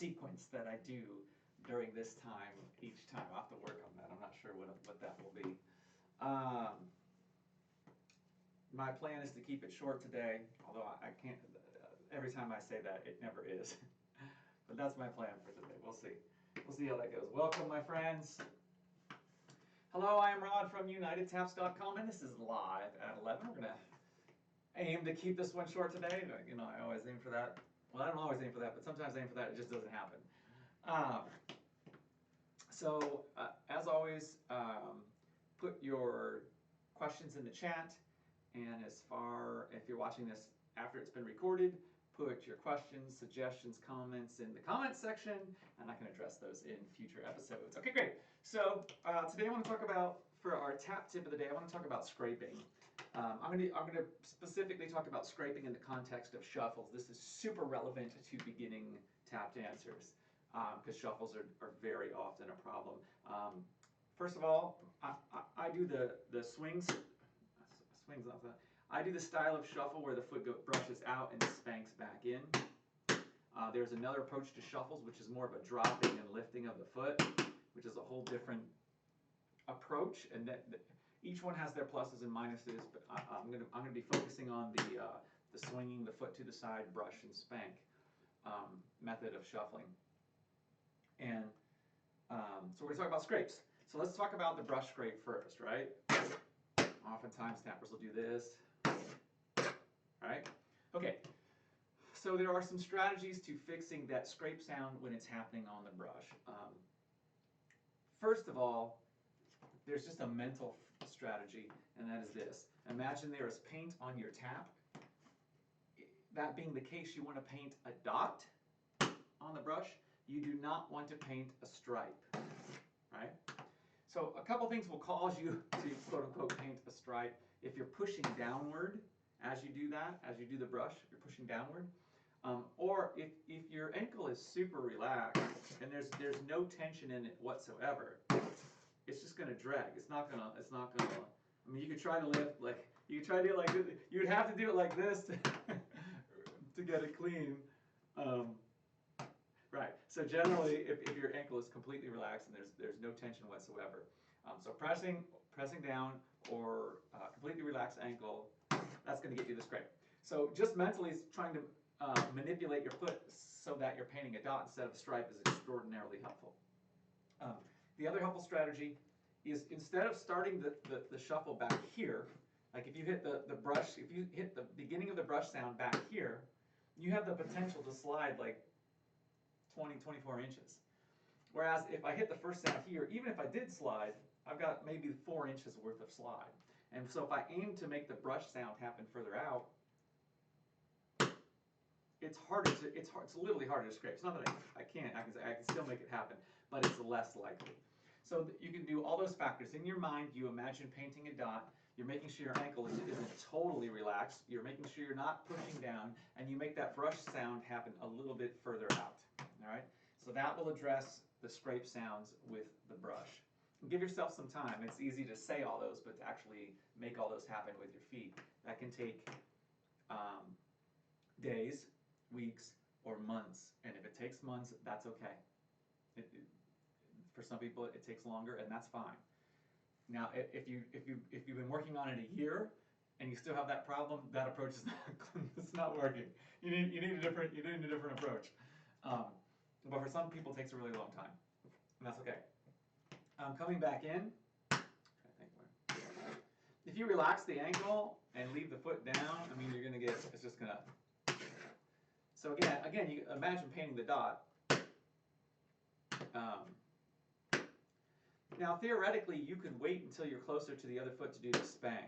sequence that I do during this time each time. I'll have to work on that. I'm not sure what that will be. My plan is to keep it short today, although I can't, every time I say that, it never is. But that's my plan for today. We'll see. We'll see how that goes. Welcome, my friends. Hello, I am Rod from UnitedTaps.com, and this is live at 11. We're going to aim to keep this one short today. You know, I always aim for that. Well, I don't always aim for that, but sometimes I aim for that. It just doesn't happen. As always, put your questions in the chat. And if you're watching this after it's been recorded, put your questions, suggestions, comments in the comments section, and I can address those in future episodes. Okay, great. So today I want to talk about, for our tap tip of the day, I want to talk about scraping. I'm going to specifically talk about scraping in the context of shuffles. This is super relevant to beginning tap dancers because shuffles are very often a problem. First of all, I do the swings off that. I do the style of shuffle where the foot brushes out and spanks back in. There's another approach to shuffles, which is more of a dropping and lifting of the foot, which is a whole different approach. And each one has their pluses and minuses, but I'm gonna be focusing on the swinging the foot to the side, brush and spank method of shuffling. And so we're gonna talk about scrapes. So let's talk about the brush scrape first, right? Oftentimes tappers will do this, right? Okay, so there are some strategies to fixing that scrape sound when it's happening on the brush. First of all, there's just a mental strategy, and that is this. Imagine there is paint on your tap. That being the case, you want to paint a dot on the brush. You do not want to paint a stripe, right? So a couple things will cause you to quote-unquote paint a stripe. If you're pushing downward as you do that, as you do the brush, if you're pushing downward, or if your ankle is super relaxed and there's no tension in it whatsoever, it's just going to drag. It's not gonna. I mean, you could try to lift you could try to do it like this. You would have to do it like this to get it clean. Right. So generally, if your ankle is completely relaxed and there's no tension whatsoever, so pressing down or completely relaxed ankle, that's going to get you the scrape. So just mentally trying to manipulate your foot so that you're painting a dot instead of a stripe is extraordinarily helpful. The other helpful strategy is instead of starting the shuffle back here, like if you hit the brush, if you hit the beginning of the brush sound back here, you have the potential to slide like 20, 24 inches. Whereas if I hit the first sound here, even if I did slide, I've got maybe 4 inches worth of slide. And so if I aim to make the brush sound happen further out, it's literally harder to scrape. It's not that I can't, I can still make it happen, but it's less likely. So you can do all those factors. In your mind, you imagine painting a dot, you're making sure your ankle isn't totally relaxed, you're making sure you're not pushing down, and you make that brush sound happen a little bit further out. All right? So that will address the scrape sounds with the brush. And give yourself some time. It's easy to say all those, but to actually make all those happen with your feet, that can take days, weeks, or months. And if it takes months, that's okay. For some people, it takes longer, and that's fine. Now, if you've been working on it a year and you still have that problem, that approach is not working. You need a different approach. But for some people, it takes a really long time, and that's okay. Coming back in. If you relax the ankle and leave the foot down, I mean, you're gonna get. It's just gonna. So again, you imagine painting the dot. Now, theoretically, you could wait until you're closer to the other foot to do the spank.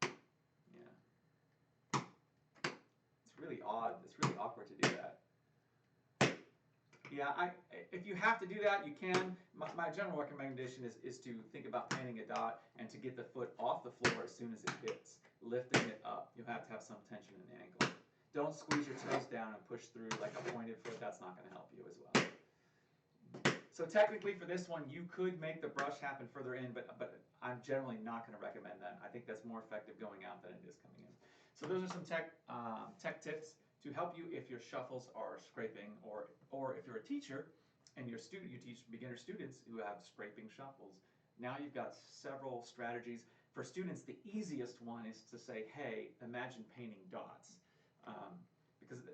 Yeah. It's really odd. It's really awkward to do that. Yeah, if you have to do that, you can. My general recommendation is to think about painting a dot and to get the foot off the floor as soon as it hits, lifting it up. You'll have to have some tension in the ankle. Don't squeeze your toes down and push through like a pointed foot. That's not going to help you as well. So technically for this one, you could make the brush happen further in, but I'm generally not going to recommend that. I think that's more effective going out than it is coming in. So those are some tech tips to help you if your shuffles are scraping, or if you're a teacher and you teach beginner students who have scraping shuffles. Now you've got several strategies. For students, the easiest one is to say, hey, imagine painting dots. Because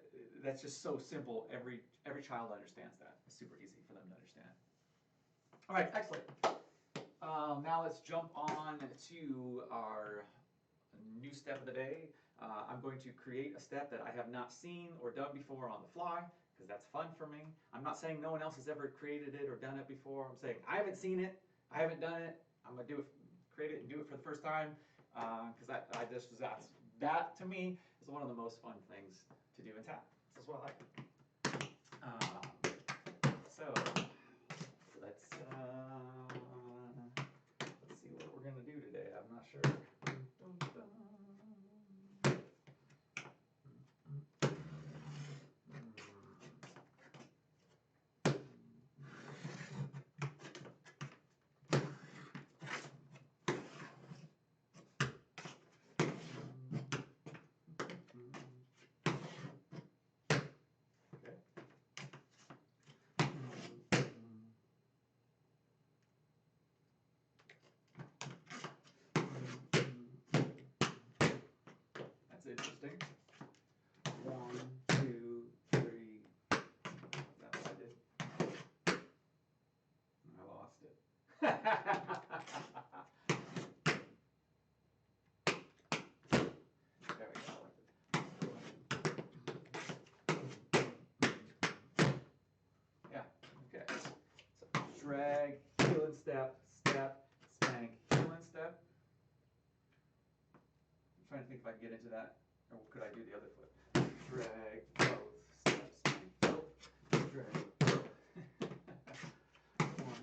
that's just so simple. Every child understands that. It's super easy for them to understand. All right, excellent. Now let's jump on to our new step of the day. I'm going to create a step that I have not seen or done before on the fly, because that's fun for me. I'm not saying no one else has ever created it or done it before. I'm saying I haven't seen it, I haven't done it. I'm gonna create it and do it for the first time, because that to me is one of the most fun things to do in tap. This is what I like. So let's see what we're gonna do today. I'm not sure. That's interesting. 1, 2, 3. Is that what I did? I lost it. There we go. Yeah, okay. So drag, heel and step, step, spank, heel and step. I'm trying to think if I can get into that, or could I do the other foot? Drag, both, step, spank, both, drag, both. 1.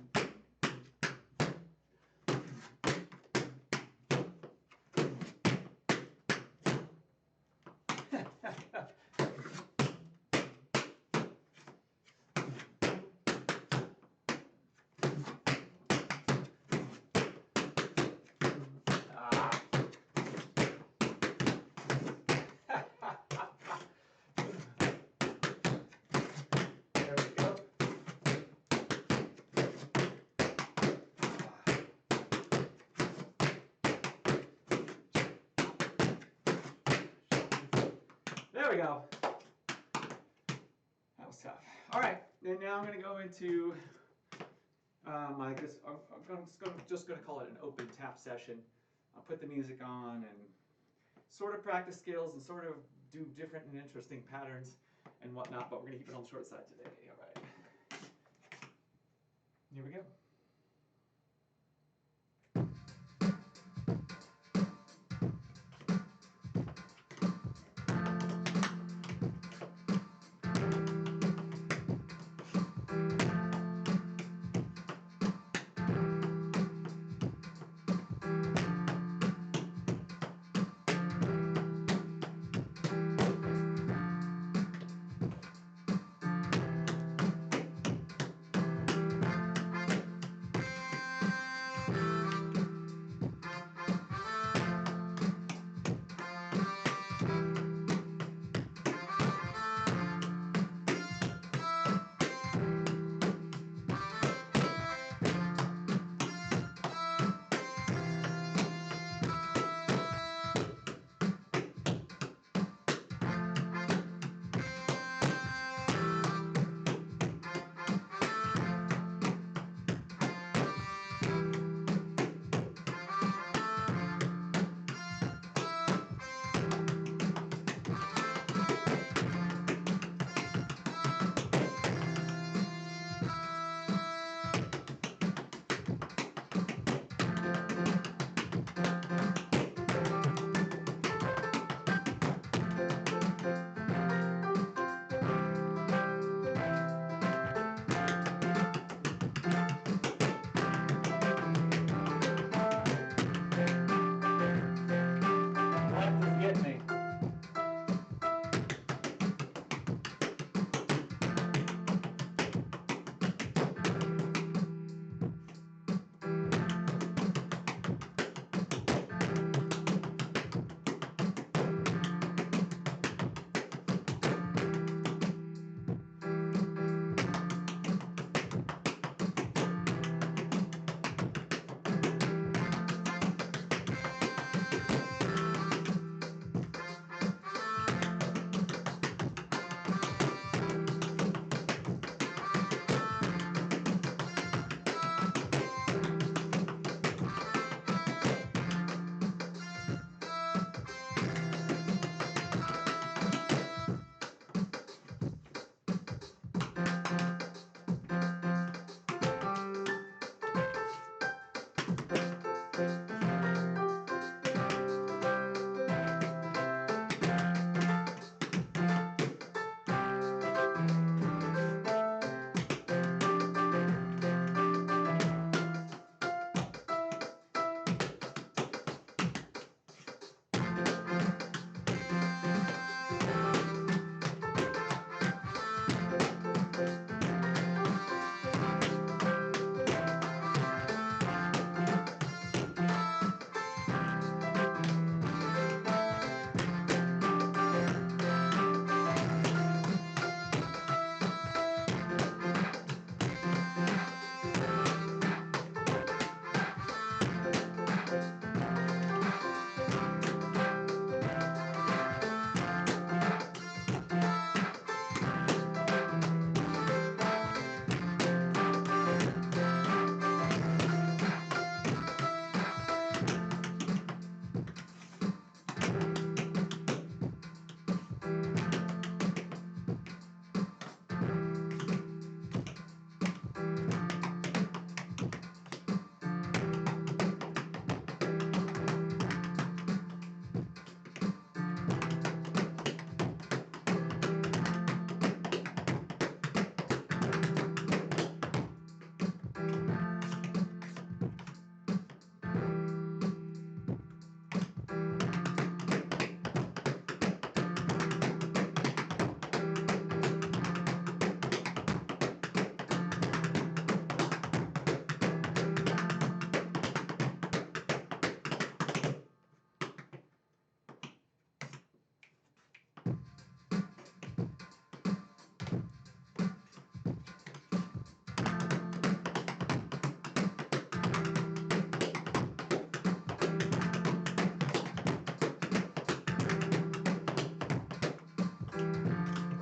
There we go. That was tough. All right, and now I'm going to go into I'm just going to call it an open tap session. I'll put the music on and sort of practice skills and sort of do different and interesting patterns and whatnot, but we're going to keep it on the short side today. All right. Here we go.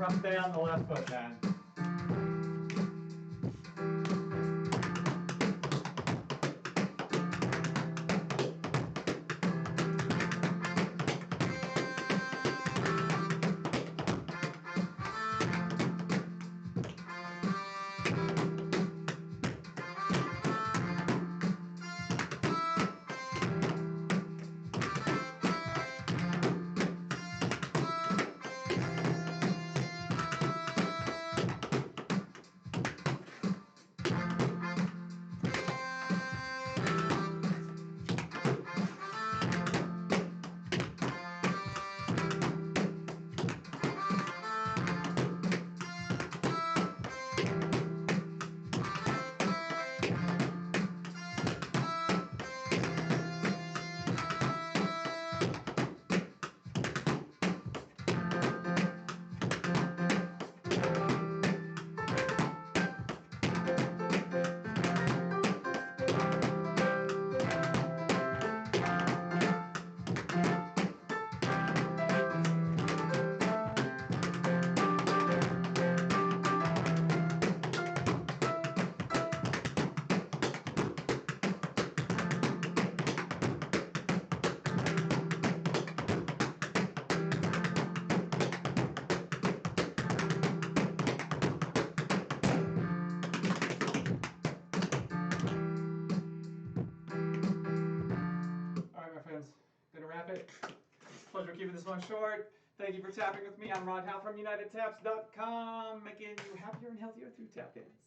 Come stay on the left foot, man. Gonna wrap it. Pleasure keeping this one short. Thank you for tapping with me. I'm Rod Howell from UnitedTaps.com, making you happier and healthier through tap dance.